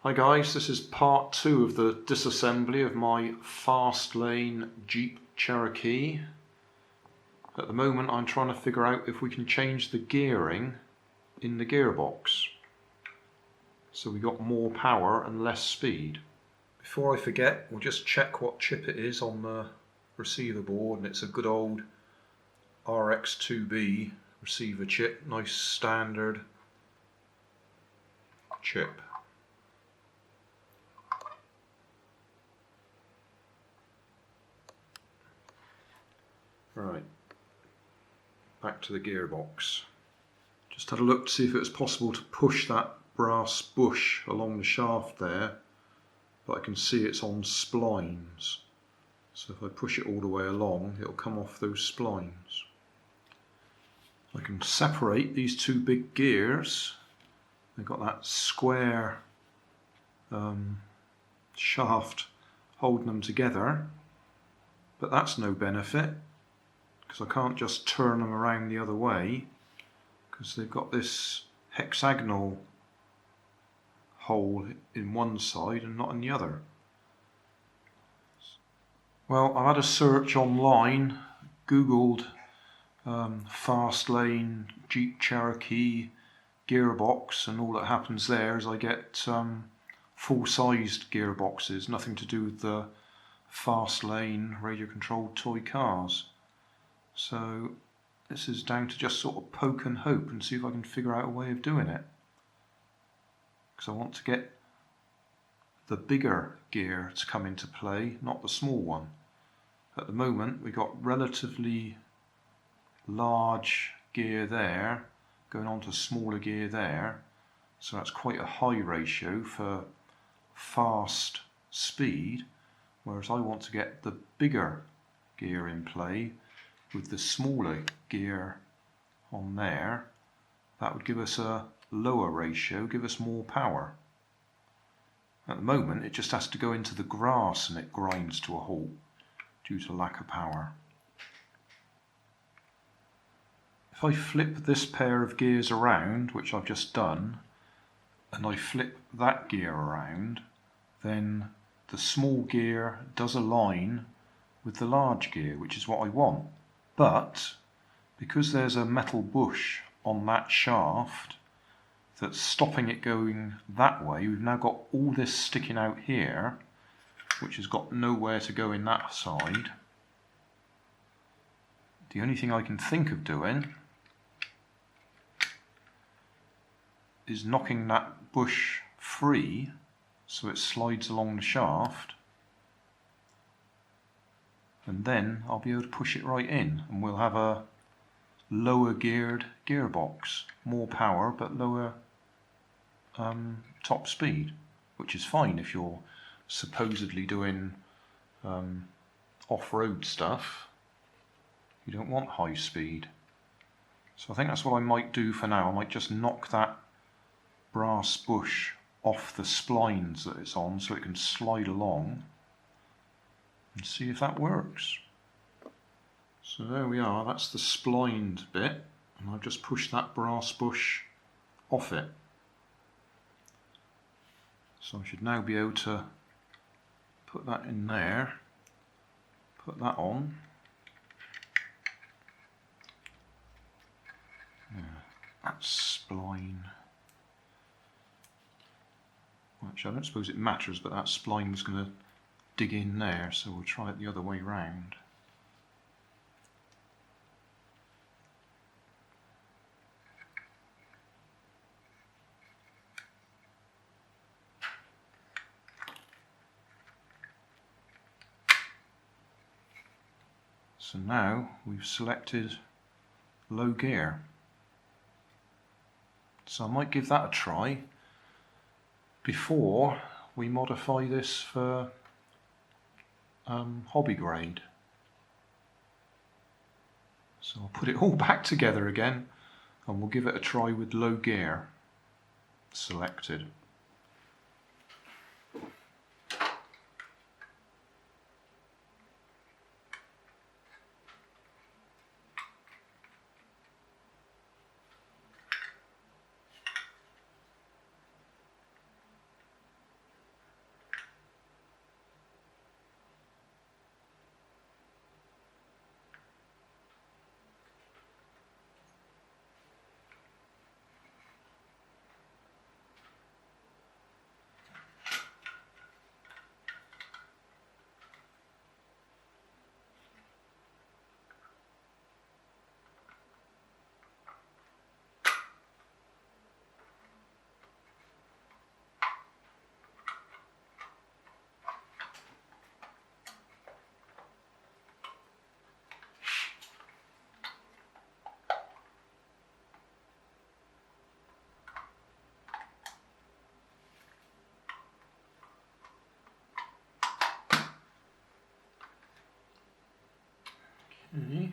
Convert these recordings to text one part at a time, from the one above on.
Hi guys, this is part 2 of the disassembly of my FastLane Jeep Cherokee. At the moment I'm trying to figure out if we can change the gearing in the gearbox so we got more power and less speed. Before I forget, we'll just check what chip it is on the receiver board, and it's a good old RX2B receiver chip, nice standard chip. Right, back to the gearbox. Just had a look to see if it was possible to push that brass bush along the shaft there, but I can see it's on splines. So if I push it all the way along, it'll come off those splines. I can separate these two big gears. They've got that square shaft holding them together, but that's no benefit because I can't just turn them around the other way because they've got this hexagonal hole in one side and not in the other. Well, I've had a search online, googled FastLane Jeep Cherokee gearbox, and all that happens there is I get full-sized gearboxes, nothing to do with the FastLane radio-controlled toy cars. So this is down to just sort of poke and hope and see if I can figure out a way of doing it. Because I want to get the bigger gear to come into play, not the small one. At the moment we've got relatively large gear there going on to smaller gear there, so that's quite a high ratio for fast speed, whereas I want to get the bigger gear in play with the smaller gear on there. That would give us a lower ratio, give us more power. At the moment it just has to go into the grass and it grinds to a halt due to lack of power. If I flip this pair of gears around, which I've just done, and I flip that gear around, then the small gear does align with the large gear, which is what I want. But because there's a metal bush on that shaft that's stopping it going that way, we've now got all this sticking out here, which has got nowhere to go in that side. The only thing I can think of doing is knocking that bush free so it slides along the shaft, and then I'll be able to push it right in and we'll have a lower geared gearbox, more power but lower top speed, which is fine if you're supposedly doing off-road stuff. You don't want high speed. So I think that's what I might do for now. I might just knock that brass bush off the splines that it's on so it can slide along and see if that works. So there we are, that's the splined bit, and I've just pushed that brass bush off it. So I should now be able to put that in there, put that on. Yeah, that's spline. Actually, I don't suppose it matters, but that spline was going to dig in there, so we'll try it the other way round. So now we've selected low gear. So I might give that a try before we modify this for hobby grade. So I'll put it all back together again and we'll give it a try with low gear selected. Okay.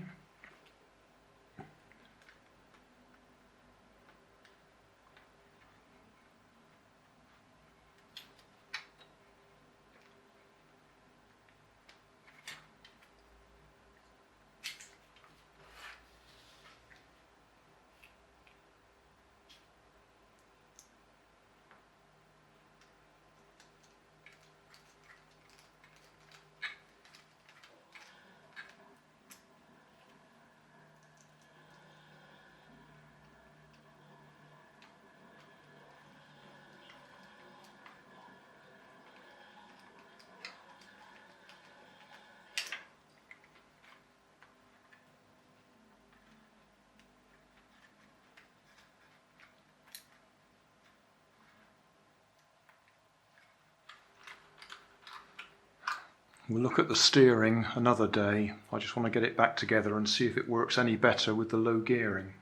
We'll look at the steering another day. I just want to get it back together and see if it works any better with the low gearing.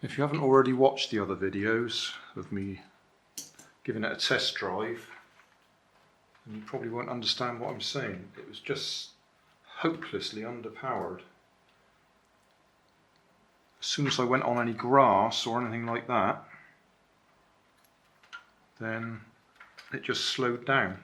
If you haven't already watched the other videos of me giving it a test drive, and you probably won't understand what I'm saying. It was just hopelessly underpowered. As soon as I went on any grass or anything like that, then it just slowed down.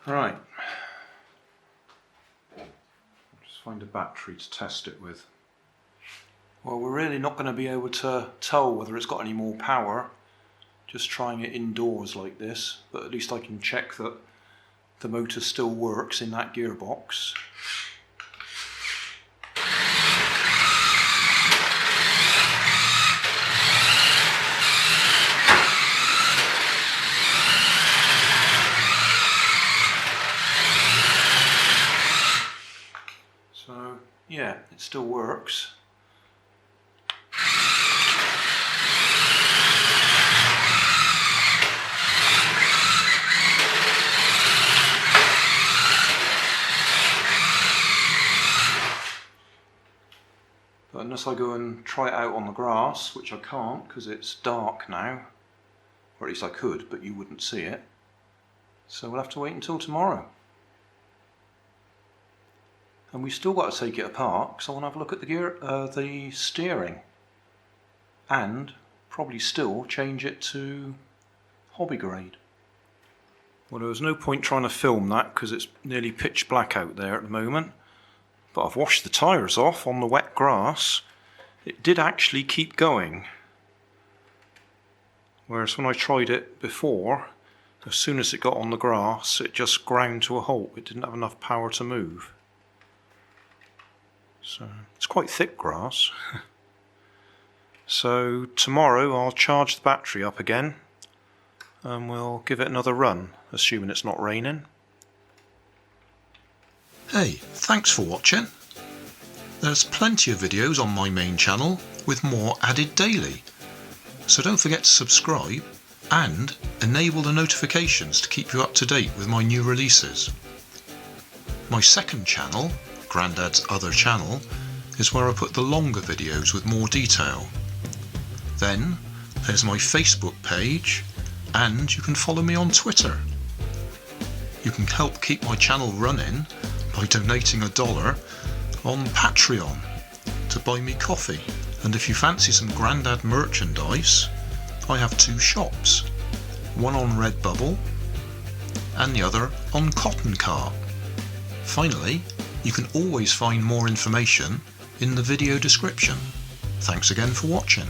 Right, I'll just find a battery to test it with. Well, we're really not going to be able to tell whether it's got any more power just trying it indoors like this, but at least I can check that the motor still works in that gearbox. Yeah, it still works. But unless I go and try it out on the grass, which I can't because it's dark now, or at least I could, but you wouldn't see it. So we'll have to wait until tomorrow. And we've still got to take it apart because I want to have a look at the steering, and probably still change it to hobby grade. Well, there was no point trying to film that because it's nearly pitch black out there at the moment, but I've washed the tyres off on the wet grass. It did actually keep going, whereas when I tried it before, as soon as it got on the grass it just ground to a halt. It didn't have enough power to move. So it's quite thick grass. So tomorrow I'll charge the battery up again and we'll give it another run, assuming it's not raining. Hey, thanks for watching. There's plenty of videos on my main channel with more added daily. So don't forget to subscribe and enable the notifications to keep you up to date with my new releases. My second channel, Grandad's Other Channel, is where I put the longer videos with more detail. Then there's my Facebook page, and you can follow me on Twitter. You can help keep my channel running by donating $1 on Patreon to buy me coffee. And if you fancy some Grandad merchandise, I have 2 shops, one on Redbubble and the other on Cotton Cart. Finally, you can always find more information in the video description. Thanks again for watching.